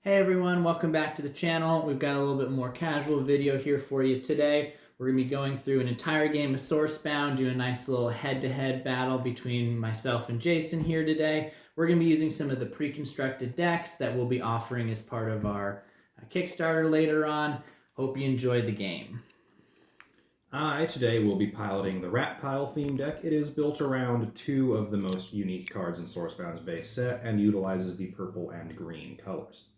Hey everyone, welcome back to the channel. We've got a little bit more casual video here for you today. We're going to be going through an entire game of Sourcebound, do a nice little head-to-head battle between myself and Jason here today. We're going to be using some of the pre-constructed decks that we'll be offering as part of our Kickstarter later on. Hope you enjoyed the game. I today will be piloting the Rat Pile theme deck. It is built around two of the most unique cards in Sourcebound's base set and utilizes the purple and green colors.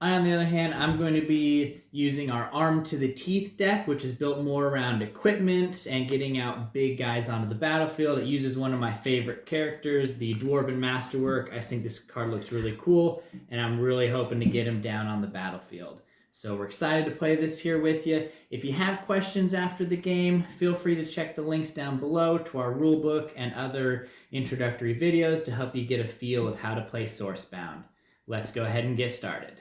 On the other hand, I'm going to be using our Arm to the Teeth deck, which is built more around equipment and getting out big guys onto the battlefield. It uses one of my favorite characters, the Dwarven Masterwork. I think this card looks really cool, and I'm really hoping to get him down on the battlefield. So we're excited to play this here with you. If you have questions after the game, feel free to check the links down below to our rulebook and other introductory videos to help you get a feel of how to play Sourcebound. Let's go ahead and get started.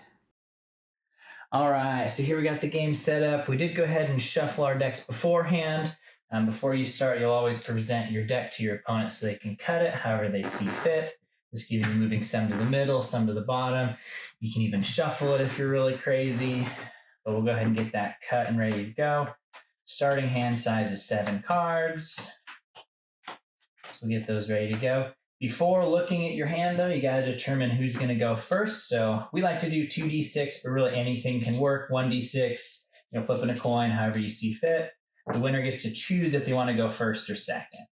All right, so here we got the game set up. We did go ahead and shuffle our decks beforehand. Before you start, you'll always present your deck to your opponent so they can cut it however they see fit. Just give you moving some to the middle, some to the bottom. You can even shuffle it if you're really crazy. But we'll go ahead and get that cut and ready to go. Starting hand size is 7 cards. So we'll get those ready to go. Before looking at your hand, though, you got to determine who's going to go first. So we like to do 2d6, but really anything can work. 1d6, flipping a coin, however you see fit. The winner gets to choose if they want to go first or second.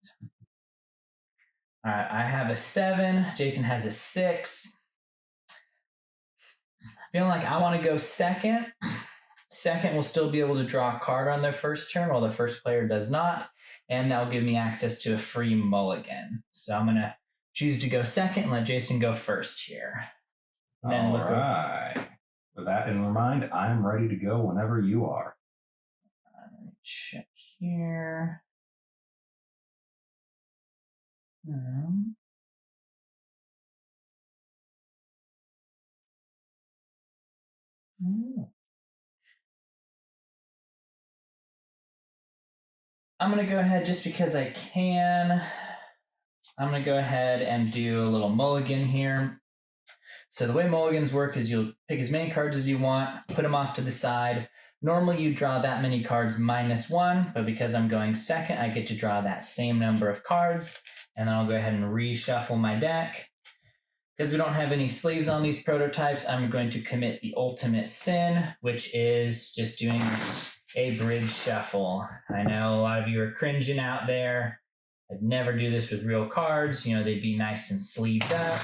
All right, I have a 7. Jason has a 6. Feeling like I want to go second. Second will still be able to draw a card on their first turn, while the first player does not. And that'll give me access to a free mulligan. So I'm going to choose to go second and let Jason go first here. All right. With that in mind, I'm ready to go whenever you are. Let me check here. I'm going to go ahead just because I can. I'm going to go ahead and do a little mulligan here. So the way mulligans work is you'll pick as many cards as you want, put them off to the side. Normally you draw that many cards -1, but because I'm going second, I get to draw that same number of cards. And then I'll go ahead and reshuffle my deck. Because we don't have any sleeves on these prototypes, I'm going to commit the ultimate sin, which is just doing a bridge shuffle. I know a lot of you are cringing out there. I'd never do this with real cards. They'd be nice and sleeved up.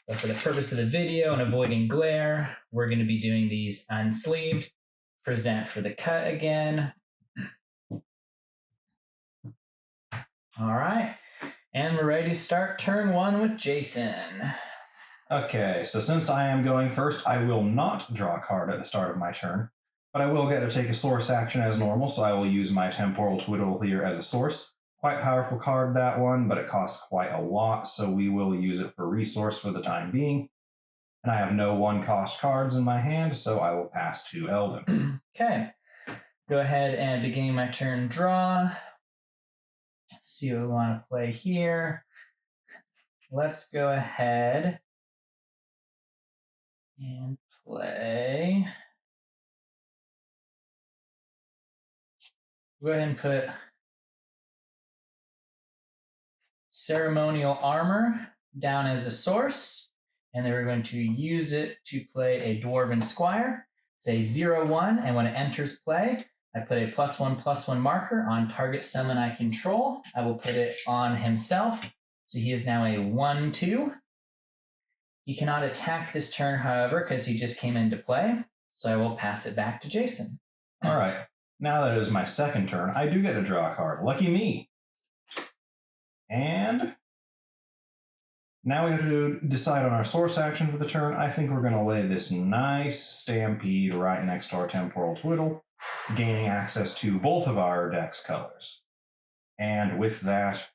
But for the purpose of the video and avoiding glare, we're going to be doing these unsleeved. Present for the cut again. All right. And we're ready to start turn 1 with Jason. Okay, so since I am going first, I will not draw a card at the start of my turn, but I will get to take a source action as normal, so I will use my Temporal Twiddle here as a source. Quite powerful card, that one, but it costs quite a lot, so we will use it for resource for the time being. And I have no 1-cost cards in my hand, so I will pass to Eldon. Okay. Go ahead and beginning my turn draw. Let's see what we want to play here. Let's go ahead and play. Go ahead and put Ceremonial Armor down as a source, and then we're going to use it to play a Dwarven Squire. It's a 0/1, and when it enters play, I put a +1/+1 marker on target summon I control. I will put it on himself, so he is now a 1/2. He cannot attack this turn, however, because he just came into play, so I will pass it back to Jason. All right, now that it is my second turn, I do get to draw a card. Lucky me. And now we have to decide on our source action for the turn. I think we're going to lay this nice Stampede right next to our Temporal Twiddle, gaining access to both of our deck's colors. And with that,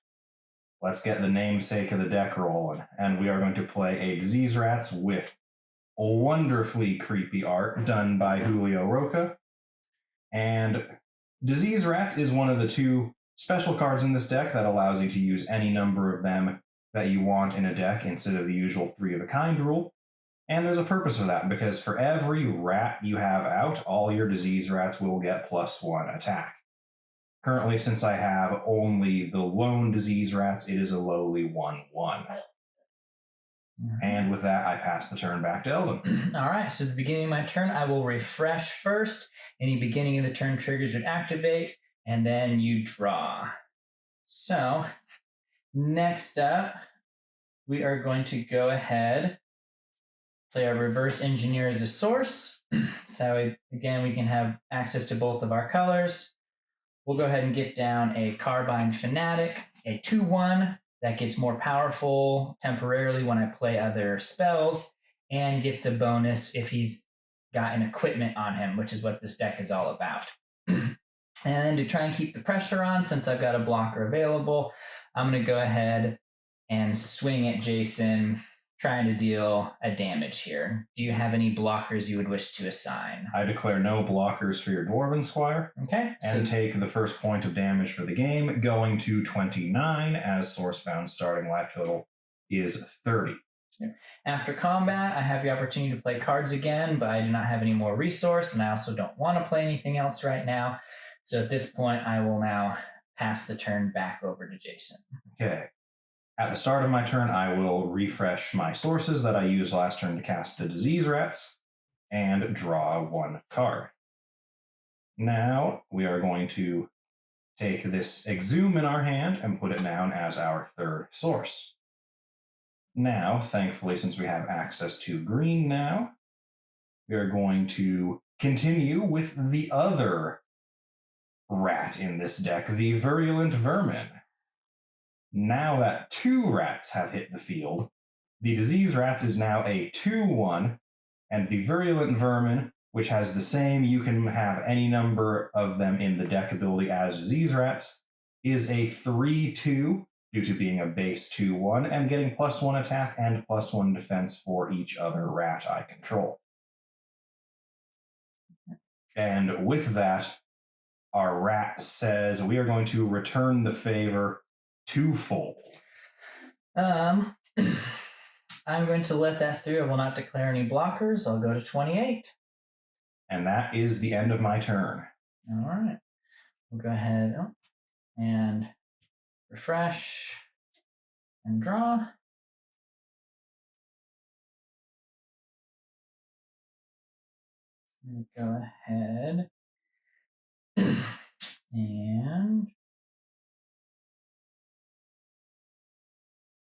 let's get the namesake of the deck rolling. And we are going to play a Disease Rats with wonderfully creepy art done by Julio Roca. And Disease Rats is one of the 2 special cards in this deck that allows you to use any number of them that you want in a deck instead of the usual 3 of a kind rule. And there's a purpose for that, because for every rat you have out, all your disease rats will get +1 attack. Currently, since I have only the lone disease rats, it is a lowly 1/1. And with that, I pass the turn back to Eldon. All right, so at the beginning of my turn, I will refresh first. Any beginning of the turn triggers would activate, and then you draw. So, next up, we are going to go ahead, play our reverse engineer as a source. So, again, we can have access to both of our colors. We'll go ahead and get down a Carbine Fanatic, a 2/1 that gets more powerful temporarily when I play other spells, and gets a bonus if he's got an equipment on him, which is what this deck is all about. And to try and keep the pressure on, since I've got a blocker available, I'm going to go ahead and swing at Jason, trying to deal a damage here. Do you have any blockers you would wish to assign? I declare no blockers for your Dwarven Squire. Okay. And take the first point of damage for the game, going to 29, as Sourcebound's starting life total is 30. After combat, I have the opportunity to play cards again, but I do not have any more resource, and I also don't want to play anything else right now. So at this point, I will now pass the turn back over to Jason. Okay. At the start of my turn, I will refresh my sources that I used last turn to cast the disease rats and draw 1 card. Now we are going to take this Exhume in our hand and put it down as our 3rd source. Now, thankfully, since we have access to green now, we are going to continue with the other rat in this deck, the Virulent Vermin. Now that 2 rats have hit the field, the disease rats is now a 2/1, and the Virulent Vermin, which has the same, you can have any number of them in the deck ability as disease rats, is a 3/2 due to being a base 2/1 and getting +1 attack and +1 defense for each other rat I control. And with that, our rat says we are going to return the favor twofold. I'm going to let that through. I will not declare any blockers. I'll go to 28. And that is the end of my turn. All right. We'll go ahead and refresh and draw. Go ahead and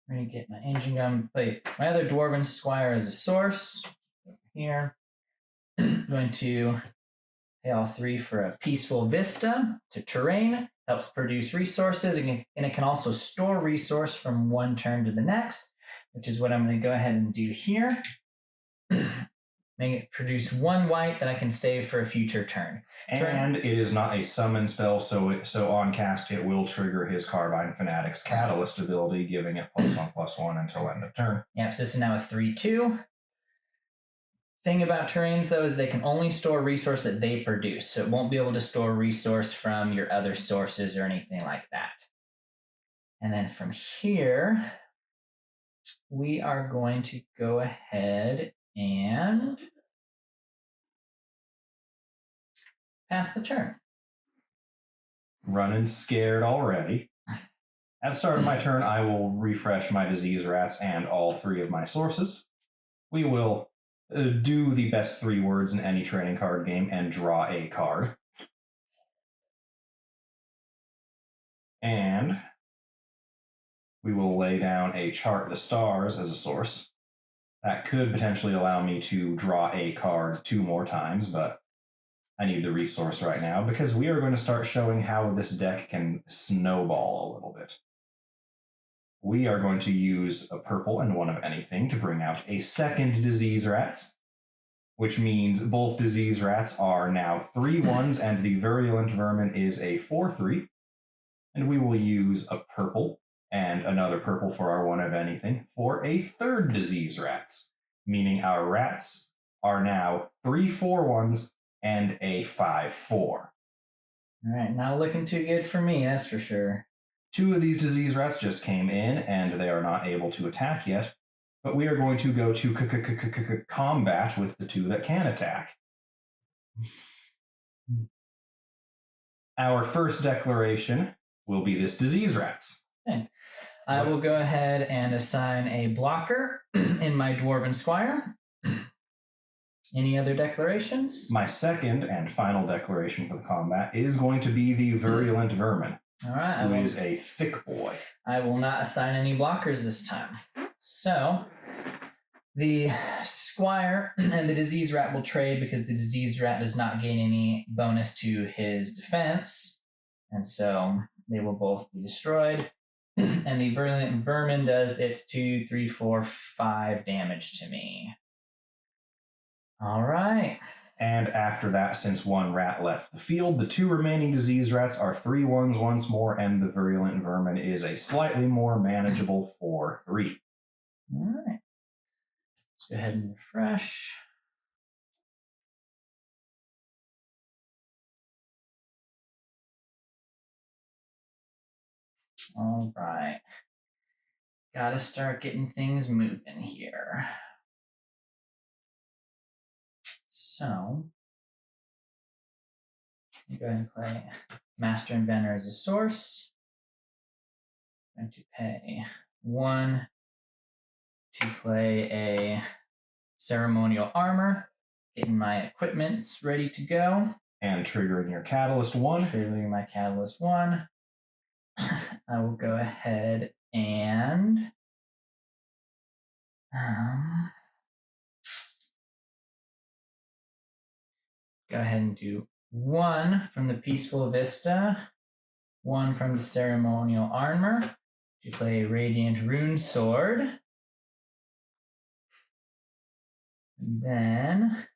I'm going to get my engine gun, play my other Dwarven Squire as a source over here. I'm going to pay all 3 for a Peaceful Vista. It's a terrain, helps produce resources, and it can also store resource from one turn to the next, which is what I'm going to go ahead and do here. Make it produce 1 white that I can save for a future turn. And it is not a summon spell, so on cast it will trigger his Carbine Fanatic's Catalyst ability, giving it +1/+1 until end of turn. Yep, so this is now a 3/2. Thing about terrains, though, is they can only store resource that they produce, so it won't be able to store resource from your other sources or anything like that. And then from here, we are going to go ahead and pass the turn. Running scared already. At the start of my turn, I will refresh my disease rats and all 3 of my sources. We will do the best 3 words in any trading card game and draw a card. And we will lay down a Chart the Stars as a source. That could potentially allow me to draw a card 2 more times, but I need the resource right now because we are going to start showing how this deck can snowball a little bit. We are going to use a purple and 1 of anything to bring out a 2nd Disease Rats, which means both Disease Rats are now 3/1s and the Virulent Vermin is a 4/3. And we will use a purple and another purple for our 1 of anything for a 3rd Disease Rats, meaning our rats are now 3 4/1s and a 5/4. All right, not looking too good for me, that's for sure. 2 of these disease rats just came in, and they are not able to attack yet. But we are going to go to combat with the two that can attack. Our first declaration will be this disease rats. Okay. I will go ahead and assign a blocker in my Dwarven Squire. Any other declarations? My second and final declaration for the combat is going to be the Virulent Vermin, All right. who is a thick boy. I will not assign any blockers this time. So the Squire and the Disease Rat will trade because the Disease Rat does not gain any bonus to his defense. And so they will both be destroyed. And the Virulent Vermin does its 2, 3, 4, 5 damage to me. All right. And after that, since one rat left the field, the two remaining disease rats are 3/1s once more, and the Virulent Vermin is a slightly more manageable 4/3. All right. Let's go ahead and refresh. All right. Gotta start getting things moving here. So, I'm going to play Master Inventor as a source. I'm going to pay 1 to play a Ceremonial Armor, getting my equipment ready to go. And triggering your Catalyst 1. Triggering my Catalyst 1. I will go ahead and go ahead and do 1 from the Peaceful Vista, 1 from the Ceremonial Armor to play Radiant Rune Sword. And then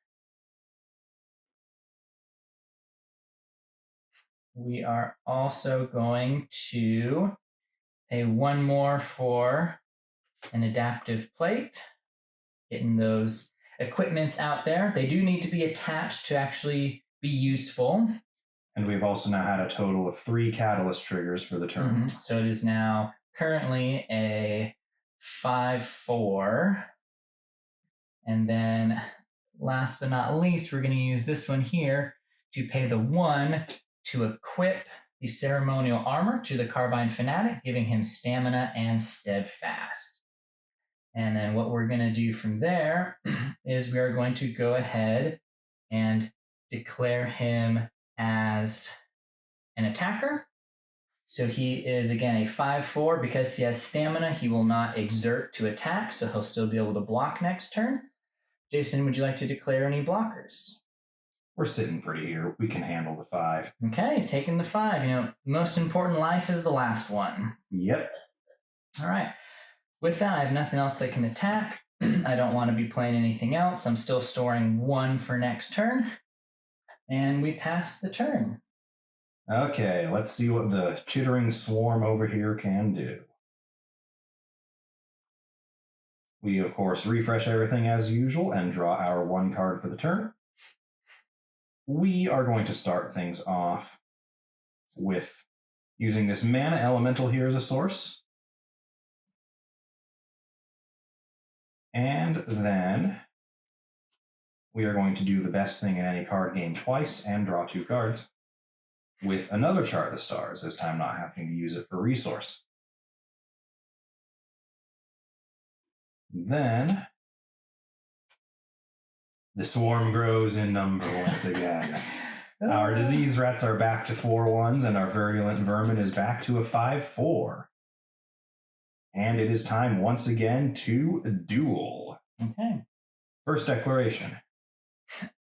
we are also going to pay 1 more for an Adaptive Plate, getting those equipments out there. They do need to be attached to actually be useful. And we've also now had a total of 3 catalyst triggers for the turn. Mm-hmm. So it is now currently a 5/4. And then last but not least, we're going to use this one here to pay the 1 to equip the Ceremonial Armor to the Carbine Fanatic, giving him Stamina and Steadfast. And then what we're going to do from there is we are going to go ahead and declare him as an attacker. So he is, again, a 5/4. Because he has stamina, he will not exert to attack, so he'll still be able to block next turn. Jason, would you like to declare any blockers? We're sitting pretty here. We can handle the 5. Okay, taking the 5. You know, most important life is the last one. Yep. All right. With that, I have nothing else that can attack. I don't want to be playing anything else. I'm still storing 1 for next turn. And we pass the turn. Okay, let's see what the Chittering Swarm over here can do. We, of course, refresh everything as usual and draw our 1 card for the turn. We are going to start things off with using this Mana Elemental here as a source. And then we are going to do the best thing in any card game twice and draw 2 cards with another Chart of the Stars, this time not having to use it for resource. Then the swarm grows in number once again. Our disease rats are back to 4/1s, and our Virulent Vermin is back to a 5/4. And it is time once again to duel. Okay. First declaration.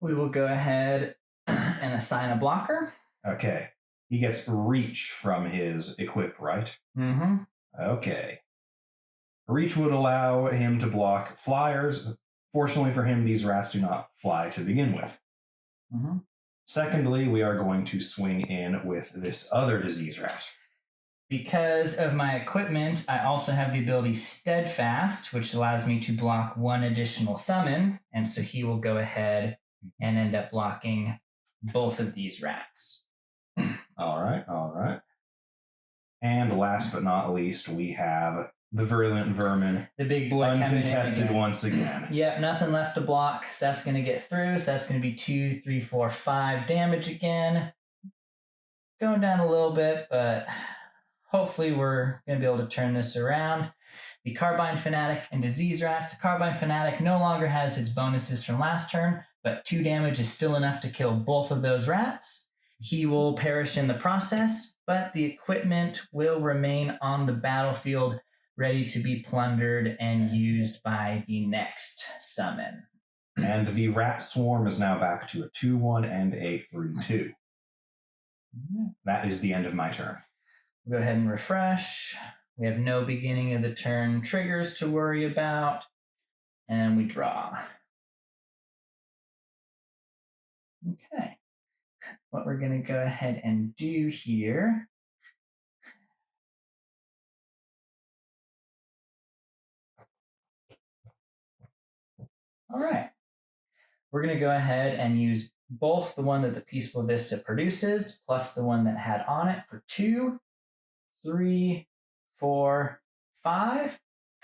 We will go ahead and assign a blocker. Okay. He gets reach from his equip, right? Mm-hmm. Okay. Reach would allow him to block flyers. Fortunately for him, these rats do not fly to begin with. Mm-hmm. Secondly, we are going to swing in with this other disease rat. Because of my equipment, I also have the ability Steadfast, which allows me to block 1 additional summon. And so he will go ahead and end up blocking both of these rats. All right. And last but not least, we have The virulent vermin. The big boy uncontested coming in once again. Yep, nothing left to block. So that's going to get through. So that's going to be 2, 3, 4, 5 damage again. Going down a little bit, but hopefully we're going to be able to turn this around. The Carbine Fanatic and Disease Rats. The Carbine Fanatic no longer has its bonuses from last turn, but 2 damage is still enough to kill both of those rats. He will perish in the process, but the equipment will remain on the battlefield, ready to be plundered and used by the next summon. And the rat swarm is now back to a 2-1 and a 3-2. That is the end of my turn. We'll go ahead and refresh. We have no beginning of the turn triggers to worry about. And we draw. Okay. What we're going to go ahead and do here . All right. We're going to go ahead and use both the one that the Peaceful Vista produces plus the one that had on it for 2, 3, 4, 5.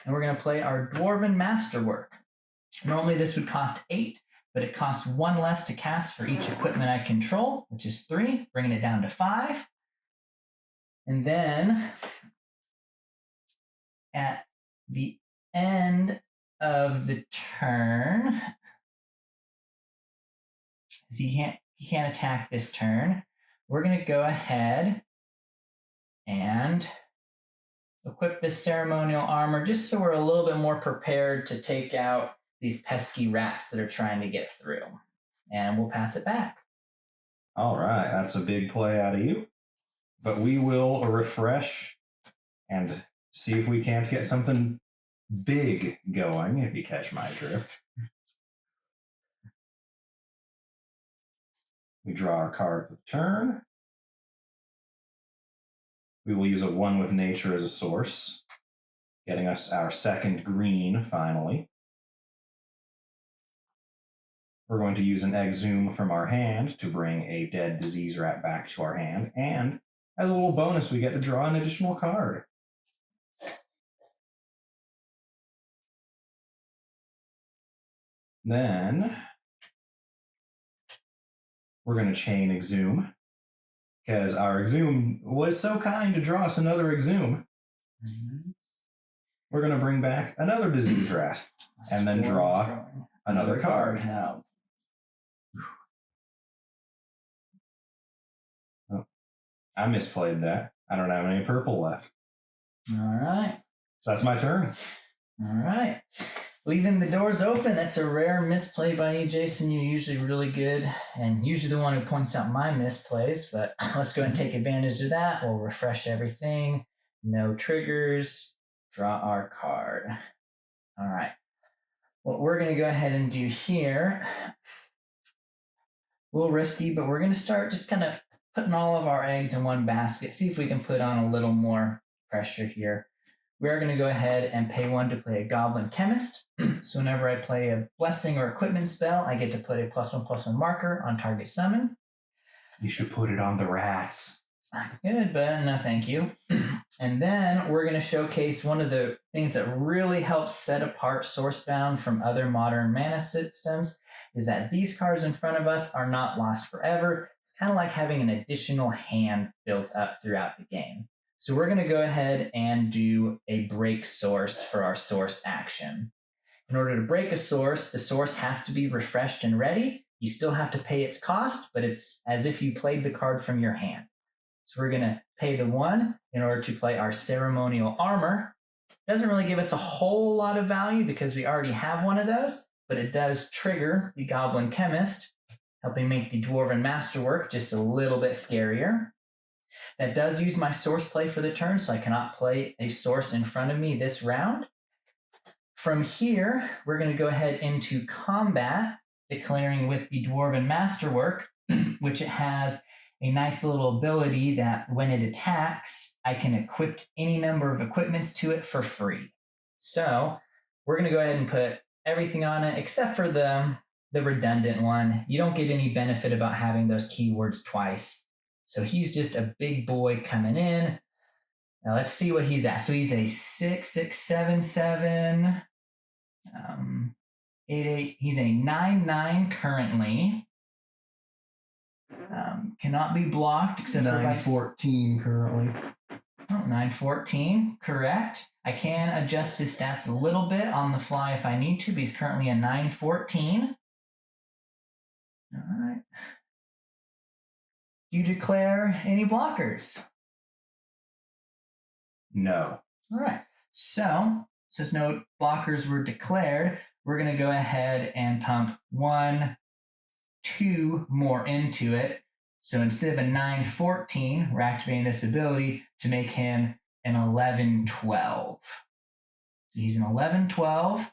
And we're going to play our Dwarven Masterwork. Normally this would cost 8, but it costs 1 less to cast for each equipment I control, which is 3, bringing it down to 5. And then at the end of the turn, he can't attack this turn, we're going to go ahead and equip this ceremonial armor just so we're a little bit more prepared to take out these pesky rats that are trying to get through. And we'll pass it back. All right, that's a big play out of you. But we will refresh and see if we can't get something big going, if you catch my drift. We draw our card for the turn. We will use a 1 with nature as a source, getting us our second green finally. We're going to use an exhume from our hand to bring a dead disease rat back to our hand, and as a little bonus, we get to draw an additional card. Then we're going to chain exhume, because our exhume was so kind to draw us another exhume. Mm-hmm. We're going to bring back another disease rat, and then draw another card. Oh, I misplayed that. I don't have any purple left. All right. So that's my turn. All right. Leaving the doors open. That's a rare misplay by you, Jason. You're usually really good and usually the one who points out my misplays, but let's go and take advantage of that. We'll refresh everything. No triggers. Draw our card. All right. What we're going to go ahead and do here, a little risky, but we're going to start just kind of putting all of our eggs in one basket. See if we can put on a little more pressure here. We are going to go ahead and pay 1 to play a Goblin Chemist. So whenever I play a blessing or equipment spell, I get to put a +1/+1 marker on target summon. You should put it on the rats. Good, but no thank you. And then we're going to showcase one of the things that really helps set apart Sourcebound from other modern mana systems is that these cards in front of us are not lost forever. It's kind of like having an additional hand built up throughout the game. So we're going to go ahead and do a break source for our source action. In order to break a source, the source has to be refreshed and ready. You still have to pay its cost, but it's as if you played the card from your hand. So we're going to pay the 1 in order to play our ceremonial armor. Doesn't really give us a whole lot of value because we already have one of those, but it does trigger the Goblin Chemist, helping make the Dwarven Masterwork just a little bit scarier. That does use my source play for the turn, so I cannot play a source in front of me this round. From here, we're going to go ahead into combat, declaring with the Dwarven Masterwork, which it has a nice little ability that when it attacks, I can equip any number of equipments to it for free. So we're going to go ahead and put everything on it except for the redundant one. You don't get any benefit about having those keywords twice. So he's just a big boy coming in. Now let's see what he's at. So he's a 6, 6, 7, 7. 8, 8. He's a 9, 9 currently. Cannot be blocked except 9, 14 currently. 9, 14. Correct. I can adjust his stats a little bit on the fly if I need to, but he's currently a 9, 14. All right. You declare any blockers? No. All right. So, since no blockers were declared, we're going to go ahead and pump 1, 2 more into it. So instead of a 9, 14, we're activating this ability to make him an 11, 12. So he's an 11, 12.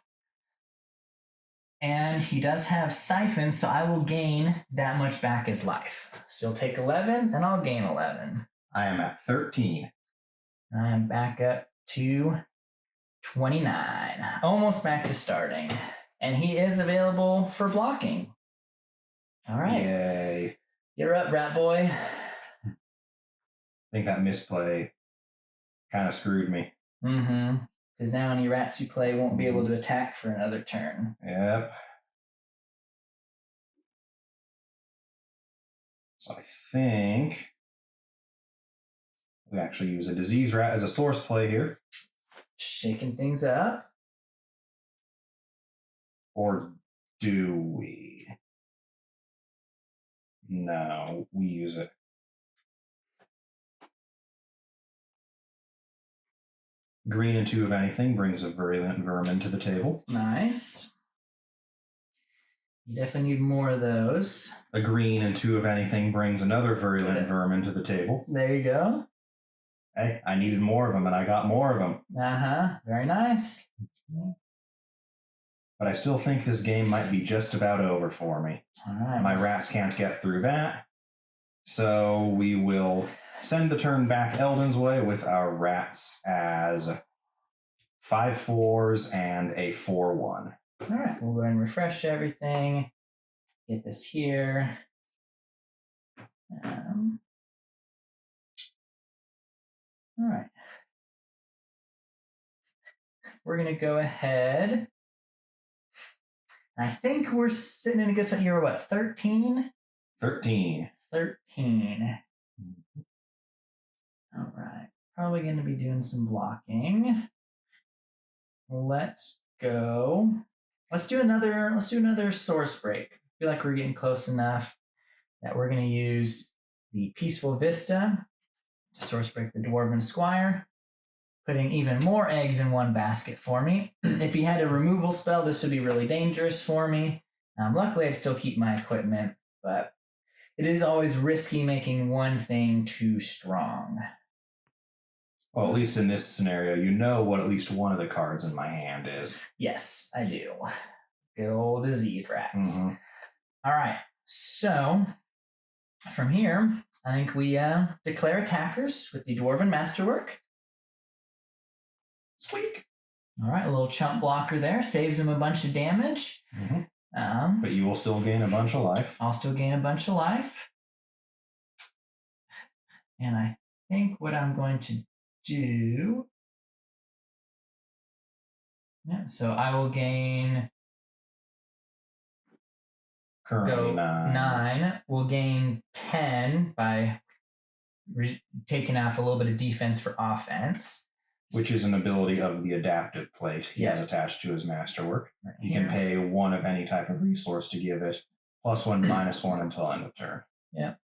And he does have Siphon, so I will gain that much back as life. So he'll take 11, and I'll gain 11. I am at 13. I'm back up to 29. Almost back to starting. And he is available for blocking. All right. Yay. You're up, rat boy. I think that misplay kind of screwed me. Mm-hmm. Because now any rats you play won't be able to attack for another turn. Yep. So I think we actually use a disease rat as a source play here. Shaking things up. Or do we? No, we use it. Green and 2 of anything brings a virulent vermin to the table. Nice. You definitely need more of those. A green and 2 of anything brings another virulent vermin to the table. There you go. Hey, I needed more of them, and I got more of them. Uh-huh. Very nice. But I still think this game might be just about over for me. All right. My rats can't get through that. So we will send the turn back Eldon's way with our rats as 5 4s and a 4 1. All right. We'll go ahead and refresh everything. Get this here. All right. We're going to go ahead. I think we're sitting in a good spot here. What, 13? 13. 13. All right. Probably going to be doing some blocking. Let's go. Let's do another source break. I feel like we're getting close enough that we're going to use the Peaceful Vista to source break the Dwarven Squire, putting even more eggs in one basket for me. If he had a removal spell, this would be really dangerous for me. Luckily, I'd still keep my equipment, but it is always risky making one thing too strong. Well, at least in this scenario, you know what at least one of the cards in my hand is. Yes, I do. Good old disease rats. Mm-hmm. All right, so from here, I think we declare attackers with the Dwarven Masterwork. Squeak. All right, a little chump blocker there. Saves him a bunch of damage. Mm-hmm. But you will still gain a bunch of life. I'll still gain a bunch of life. And I think what I'm going to do... Yeah, so I will gain... Currently 9. We'll gain 10 by taking off a little bit of defense for offense. Which is an ability of the adaptive plate he has attached to his masterwork. You can pay 1 of any type of resource to give it +1, -1 until end of turn. Yeah.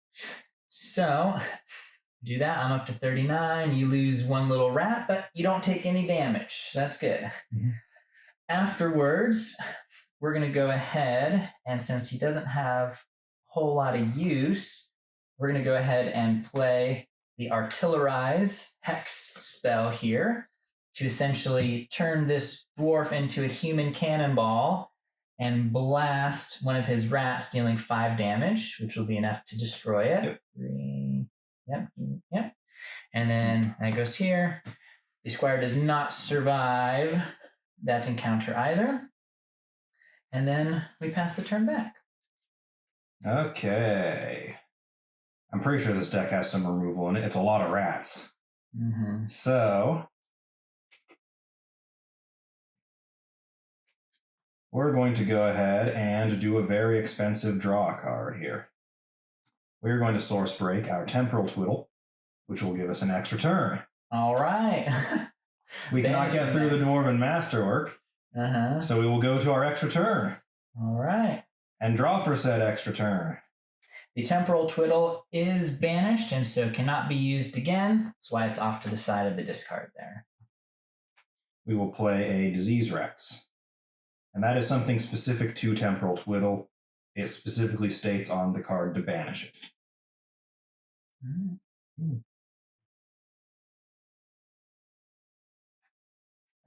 So, do that. I'm up to 39. You lose 1 little rat, but you don't take any damage. That's good. Mm-hmm. Afterwards, we're going to go ahead, and since he doesn't have a whole lot of use, we're going to go ahead and play the Artillerize Hex spell here to essentially turn this dwarf into a human cannonball and blast one of his rats, dealing 5 damage, which will be enough to destroy it. Yep. 3. Yep. And then that goes here. The squire does not survive that encounter either. And then we pass the turn back. Okay. I'm pretty sure this deck has some removal in it. It's a lot of rats. Mm-hmm. So we're going to go ahead and do a very expensive draw card here. We're going to source break our temporal twiddle, which will give us an extra turn. All right. We cannot get through the Dwarven Masterwork, so we will go to our extra turn. All right. And draw for said extra turn. The temporal twiddle is banished and so cannot be used again. That's why it's off to the side of the discard there. We will play a Disease Rats. And that is something specific to temporal twiddle. It specifically states on the card to banish it.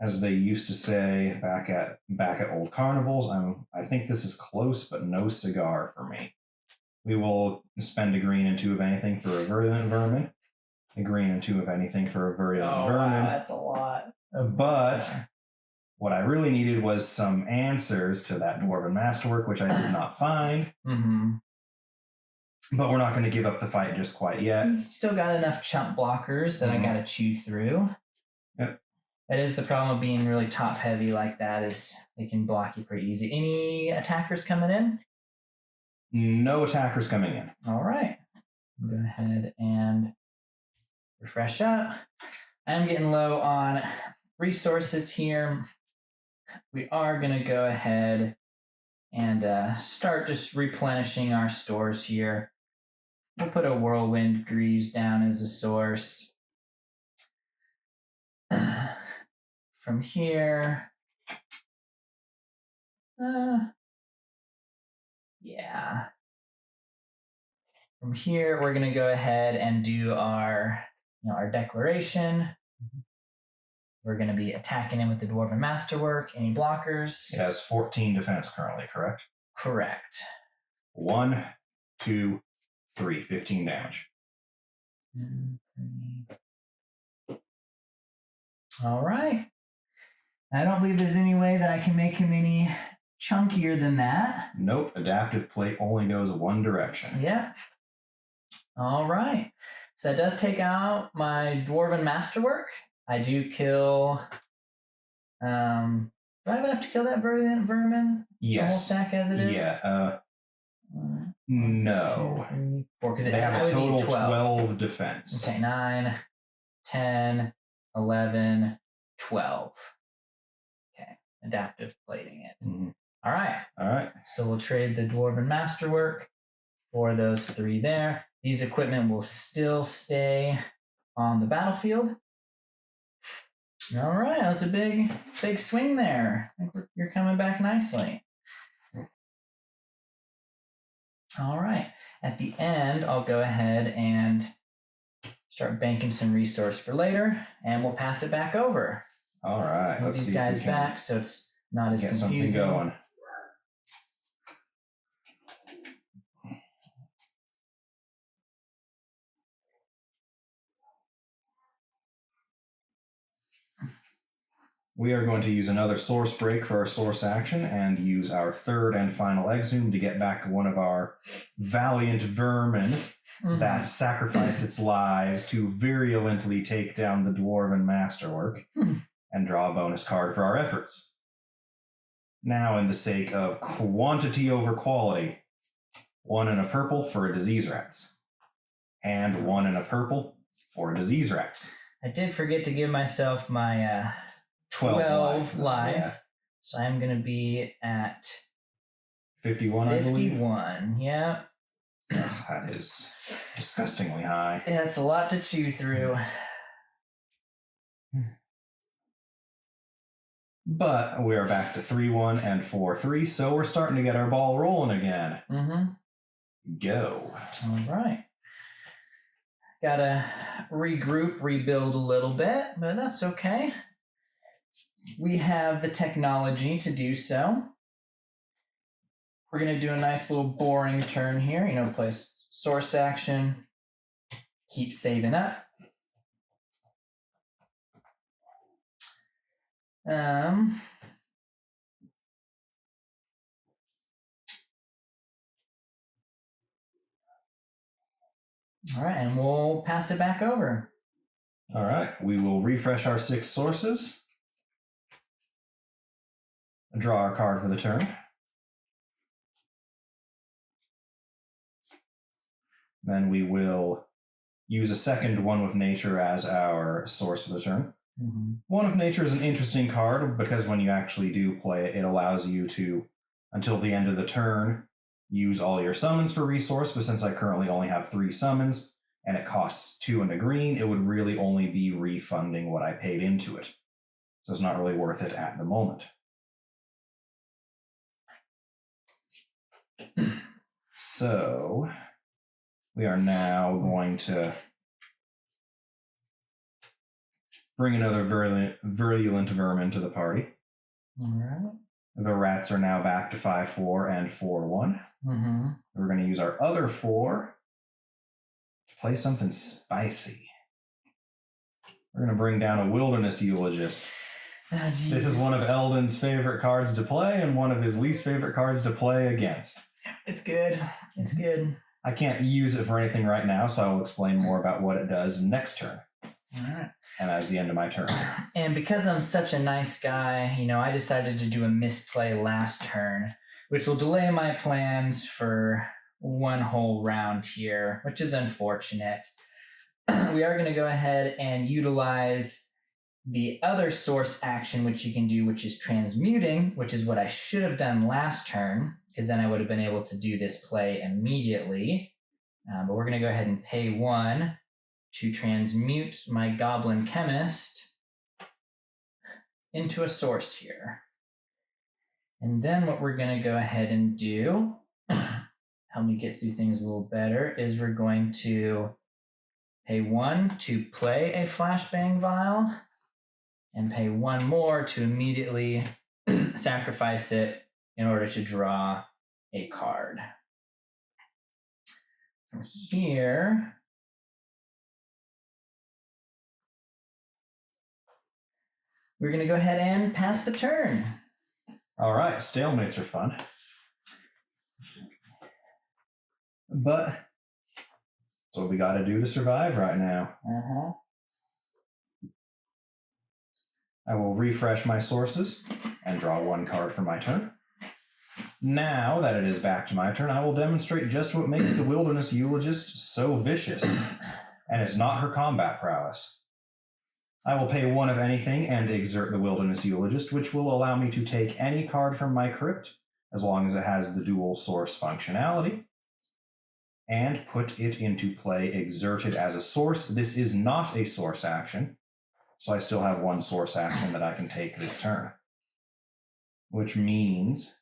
As they used to say back at old carnivals, I think this is close, but no cigar for me. We will spend a green and 2 of anything for a virulent vermin. A green and 2 of anything for a virulent vermin. Wow, that's a lot. But what I really needed was some answers to that Dwarven Masterwork, which I did not find. Mm-hmm. But we're not going to give up the fight just quite yet. You still got enough chump blockers that I got to chew through. Yep. That is the problem of being really top heavy like that, is they can block you pretty easy. Any attackers coming in? No attackers coming in. All right. Go ahead and refresh up. I'm getting low on resources here. We are going to go ahead and start just replenishing our stores here. We'll put a Whirlwind Greaves down as a source. From here, yeah. From here, we're going to go ahead and do our declaration. We're going to be attacking him with the Dwarven Masterwork. Any blockers? It has 14 defense currently, correct? Correct. 1, 2, 3, 15 damage. All right. I don't believe there's any way that I can make him any chunkier than that. Nope, adaptive plate only goes one direction. Yeah. All right. So that does take out my Dwarven Masterwork. I do kill... do I have enough to kill that Verdant Vermin? Yes. The whole stack as it is? Yeah. No. 2, 3, 4, because they have a total 12. 12 defense. Okay, 9, 10, 11, 12. Okay, adaptive plating it. Mm-hmm. All right. So we'll trade the Dwarven Masterwork for those 3 there. These equipment will still stay on the battlefield. All right, that was a big swing there. I think you're coming back nicely. All right. At the end, I'll go ahead and start banking some resource for later, and we'll pass it back over. All right. Put these guys back so it's not as get confusing. Something going. We are going to use another source break for our source action and use our 3rd and final exhume to get back one of our valiant vermin that sacrifice its lives to virulently take down the Dwarven Masterwork and draw a bonus card for our efforts. Now, in the sake of quantity over quality, 1 and a purple for a Disease Rats, and 1 and a purple for a Disease Rats. I did forget to give myself my 12 life. Yeah. So I'm going to be at 51, I believe. 51, yeah. Ugh, that is disgustingly high. Yeah, it's a lot to chew through. But we are back to 3-1 and 4-3, so we're starting to get our ball rolling again. Go. All right. Gotta regroup, rebuild a little bit, but that's okay. We have the technology to do so. We're going to do a nice little boring turn here. Play source action. Keep saving up. All right, and we'll pass it back over. All right, we will refresh our 6 sources. Draw our card for the turn. Then we will use a second One with Nature as our source for the turn. Mm-hmm. One of Nature is an interesting card because when you actually do play it, it allows you to, until the end of the turn, use all your summons for resource, but since I currently only have 3 summons, and it costs 2 and a green, it would really only be refunding what I paid into it. So it's not really worth it at the moment. So we are now going to bring another virulent vermin to the party. All right. The rats are now back to 5/4 and 4/1. Mm-hmm. We're going to use our other 4 to play something spicy. We're going to bring down a Wilderness Eulogist. Oh, This is one of Eldon's favorite cards to play and one of his least favorite cards to play against. It's good. It's good. I can't use it for anything right now, so I'll explain more about what it does next turn. All right. And that is the end of my turn. And because I'm such a nice guy, I decided to do a misplay last turn, which will delay my plans for one whole round here, which is unfortunate. We are going to go ahead and utilize the other source action, which you can do, which is transmuting, which is what I should have done last turn, because then I would have been able to do this play immediately. But we're going to go ahead and pay 1 to transmute my Goblin Chemist into a source here. And then what we're going to go ahead and do, help me get through things a little better, is we're going to pay 1 to play a Flashbang Vial, and pay 1 more to immediately sacrifice it in order to draw a card. From here, we're going to go ahead and pass the turn. All right, stalemates are fun. But that's what we got to do to survive right now. Uh-huh. I will refresh my sources and draw 1 card for my turn. Now that it is back to my turn, I will demonstrate just what makes the Wilderness Eulogist so vicious, and it's not her combat prowess. I will pay 1 of anything and exert the Wilderness Eulogist, which will allow me to take any card from my crypt, as long as it has the dual source functionality, and put it into play exerted as a source. This is not a source action, so I still have 1 source action that I can take this turn, which means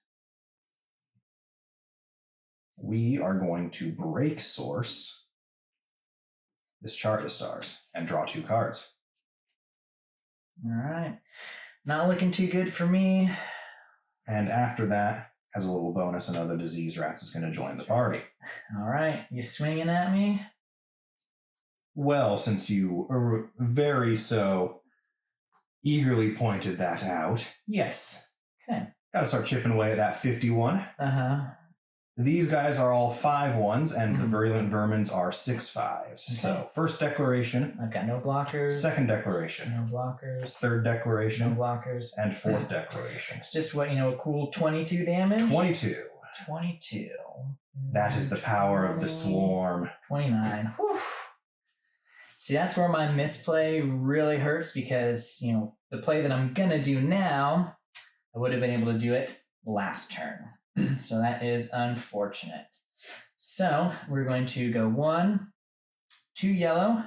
we are going to break source this Chart of Stars and draw 2 cards. All right. Not looking too good for me. And after that, as a little bonus, another Disease Rats is going to join the party. All right. You swinging at me? Well, since you very so eagerly pointed that out, yes. Okay. Got to start chipping away at that 51. Uh-huh. These guys are all 5/1s, and the Virulent Vermins are 6/5s. Okay. So, first declaration. I've got no blockers. Second declaration. No blockers. Third declaration. No blockers. And fourth declaration. It's just what, a cool 22 damage? 22. 22. That is the power of the swarm. 29. Whew. See, that's where my misplay really hurts because, the play that I'm going to do now, I would have been able to do it last turn. So that is unfortunate. So we're going to go 1, 2 yellow,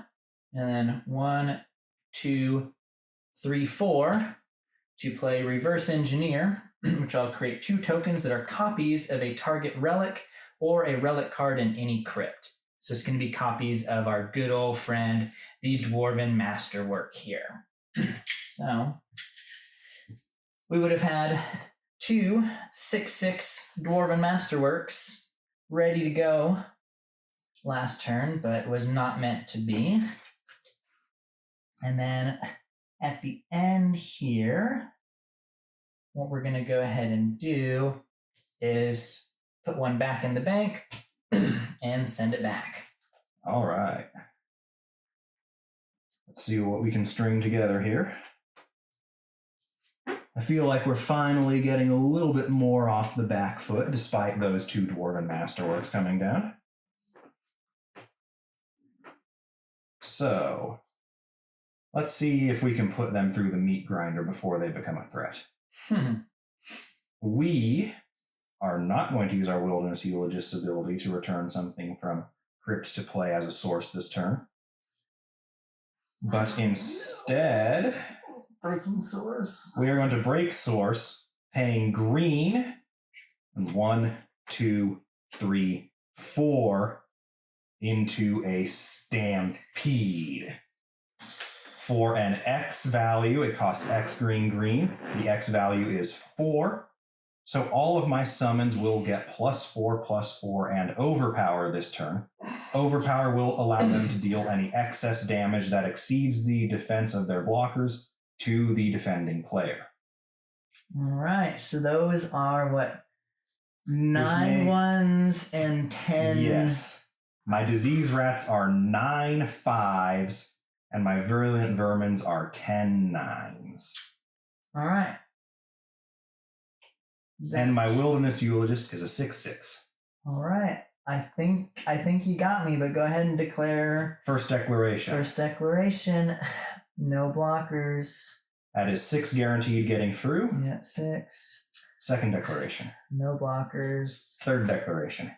and then 1, 2, 3, 4 to play Reverse Engineer, which I'll create 2 tokens that are copies of a target relic or a relic card in any crypt. So it's going to be copies of our good old friend, the Dwarven Masterwork here. So we would have had 2 6/6 Dwarven Masterworks ready to go last turn, but was not meant to be. And then at the end here, what we're going to go ahead and do is put 1 back in the bank and send it back. All right. Let's see what we can string together here. I feel like we're finally getting a little bit more off the back foot, despite those 2 Dwarven Masterworks coming down. So, let's see if we can put them through the meat grinder before they become a threat. We are not going to use our Wilderness Eulogist's ability to return something from Crypt to play as a source this turn. But instead, Breaking source. we are going to break source, paying green, and 1, 2, 3, 4 into a stampede. For an X value, it costs X green green. The X value is 4. So all of my summons will get +4/+4 and overpower this turn. Overpower will allow them to deal any excess damage that exceeds the defense of their blockers to the defending player. All right, so those are what? 9 makes- ones and 10. Yes. My disease rats are 9 5s, and my virulent vermins are 10 9s. All right. And my wilderness eulogist is a 6/6. All right. I think you got me, but go ahead and declare First declaration. first declaration. No blockers. That is 6 guaranteed getting through. Yeah, 6. Second declaration. No blockers. Third declaration.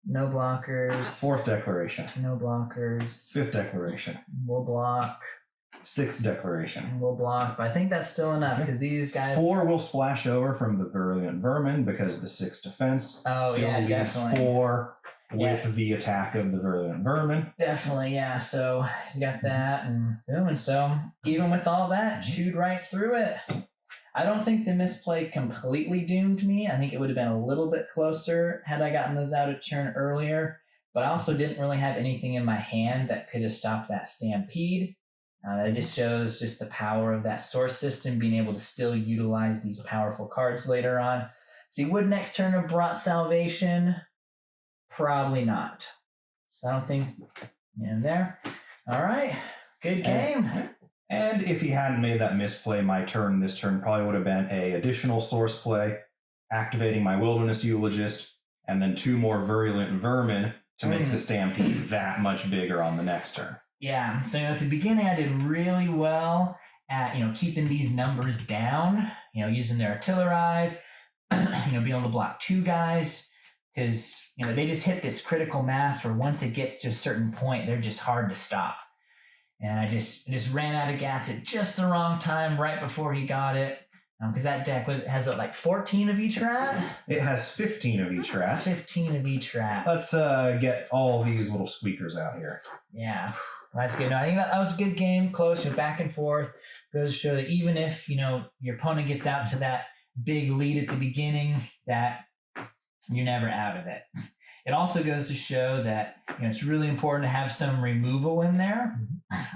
No blockers. Fourth declaration. No blockers. Fifth declaration. We'll block. Sixth declaration. We'll block. But I think that's still enough because these guys. 4 will splash over from the virulent vermin because the 6 defense Oh, still yeah, leaves definitely. 4 with Yeah. the attack of the virulent vermin. Definitely, yeah. So he's got that, and boom. And so even with all that, chewed right through it. I don't think the misplay completely doomed me. I think it would have been a little bit closer had I gotten those out a turn earlier. But I also didn't really have anything in my hand that could have stopped that stampede. That just shows just the power of that source system, being able to still utilize these powerful cards later on. See, would next turn have brought salvation? Probably not. So I don't think there. All right. Good game. And if he hadn't made that misplay, my turn this turn probably would have been a additional source play, activating my wilderness eulogist, and then 2 more virulent vermin to make the stampede that much bigger on the next turn. Yeah. So at the beginning, I did really well at keeping these numbers down. Using their artillerize. Being able to block 2 guys because they just hit this critical mass where once it gets to a certain point, they're just hard to stop. And I just ran out of gas at just the wrong time, right before he got it. Because that deck has like 14 of each rat? It has 15 of each rat. 15 of each rat. Let's get all these little squeakers out here. Yeah, that's good. No, I think that was a good game, close, back and forth. Goes to show that even if, your opponent gets out to that big lead at the beginning, that you're never out of it. It also goes to show that it's really important to have some removal in there,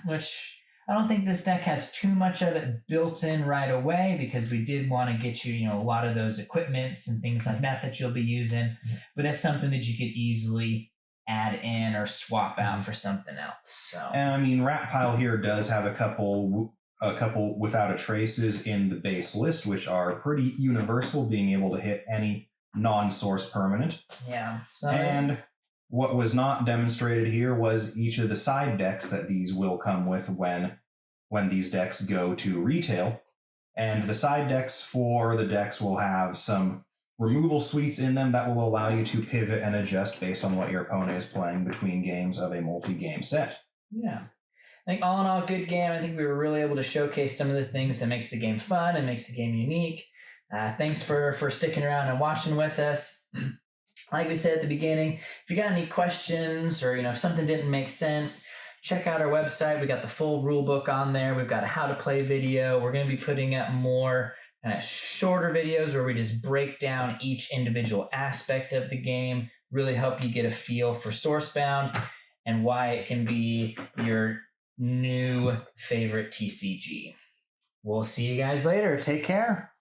which I don't think this deck has too much of it built in right away because we did want to get you, a lot of those equipments and things like that you'll be using. But that's something that you could easily add in or swap out for something else. So, And I mean, Rat Pile here does have a couple without a traces in the base list, which are pretty universal, being able to hit any non-source permanent. yeah. So, And what was not demonstrated here was each of the side decks that these will come with when these decks go to retail. And the side decks for the decks will have some removal suites in them that will allow you to pivot and adjust based on what your opponent is playing between games of a multi-game set. yeah. I think all in all, good game. I think we were really able to showcase some of the things that makes the game fun and makes the game unique. Thanks for sticking around and watching with us. Like we said at the beginning, if you got any questions or if something didn't make sense, check out our website. We got the full rule book on there. We've got a how to play video. We're going to be putting up more shorter videos where we just break down each individual aspect of the game, really help you get a feel for Sourcebound and why it can be your new favorite TCG. We'll see you guys later. Take care.